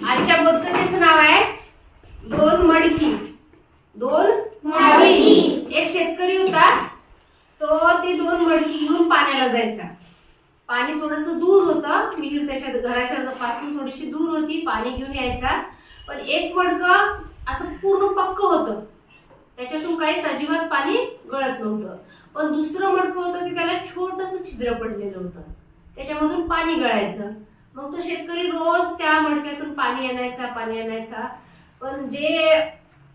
आजच्या बोधकथेचं नाव आहे दोन मडकी. एक शेतकरी होता, तो ती दोन मडकी घेऊन पाण्याला जायचा. पाणी थोडस दूर होतं, विहीर त्याच्या घराच्या पासून थोडीशी दूर होती. पाणी घेऊन यायचा, पण एक मडकं असं पूर्ण पक्क होतं, त्याच्यातून काहीच अजिबात पाणी गळत नव्हतं. पण दुसरं मडकं होतं की त्याला छोटस छिद्र पडलेलं होतं, त्याच्यामधून पाणी गळायचं. मग तो शेतकरी रोज त्या मडक्यातून पाणी आणायचा. पण जे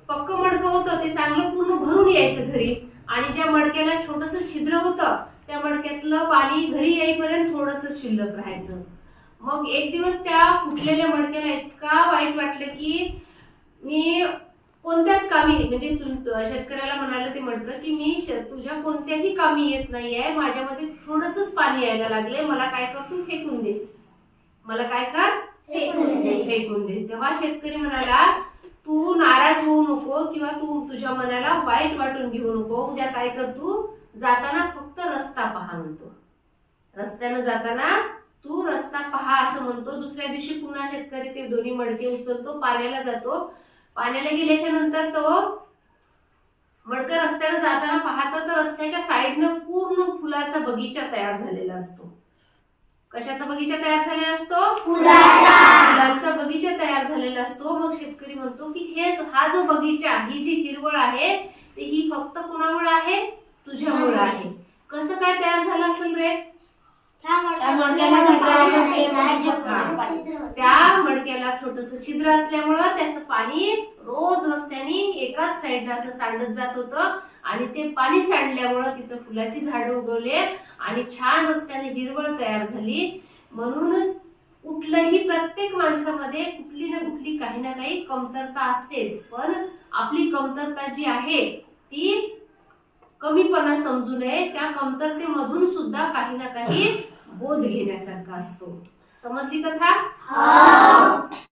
पक्क मडकं होतं ते चांगलं पूर्ण भरून यायचं घरी, आणि ज्या मडक्याला छोटस छिद्र होतं त्या मडक्यातलं पाणी घरी येईपर्यंत थोडस शिल्लक राहायचं. मग एक दिवस त्या फुटलेल्या मडक्याला इतका वाईट वाटलं की मी कोणत्याच कामी, म्हणजे शेतकऱ्याला म्हणाले ते मडकं की मी तुझ्या कोणत्याही कामी येत नाहीये, माझ्यामध्ये थोडसच पाणी यायला लागले, मला काय कर, तू फेकून दे, मला काय कर, फेकून दे. तेव्हा शेतकरी म्हणाला, तू नाराज होऊ नको किंवा तू तुझ्या मनाला वाईट वाटून घेऊ नको. उद्या काय कर, तू जाताना फक्त रस्ता पहा म्हणतो. रस्त्यानं जाताना तू रस्ता पहा असं म्हणतो. दुसऱ्या दिवशी पुन्हा शेतकरी ते दोन्ही मडके उचलतो, पाण्याला जातो. पाण्याला गेल्याच्या नंतर तो मडकं रस्त्यानं जाताना पाहतो तर रस्त्याच्या साईडनं पूर्ण फुलाचा बगीचा तयार झालेला असतो. कशाचा बगीचा तयार झालेला असतो? फुलांचा बगीचा तयार झालेला असतो. मग शेतकरी म्हणतो की हा जो बगीचा, ही जी हिरवळ आहे ती ही फक्त कुणामुळे आहे? तुझ्यामुळे आहे. कसं काय तयार झालं असेल रे? त्या मडक्याला छोटस छिद्र असल्यामुळं त्याचं पाणी रोज रस्त्याने एकाच साईडला असं सांडत जात होतं, आणि ते पाणी सांडल्यामुळं तिथं फुलाची झाडं उगवले आणि छान रस्त्याने हिरवळ तयार झाली. म्हणूनच कुठलंही प्रत्येक माणसामध्ये कुठली ना कुठली काही ना काही कमतरता असतेच, पण आपली कमतरता जी आहे ती कमीपणा समजू नये. त्या कमतरतेमधून सुद्धा काही ना काही बोध घेण्यासारखा असतो. समजली कथा?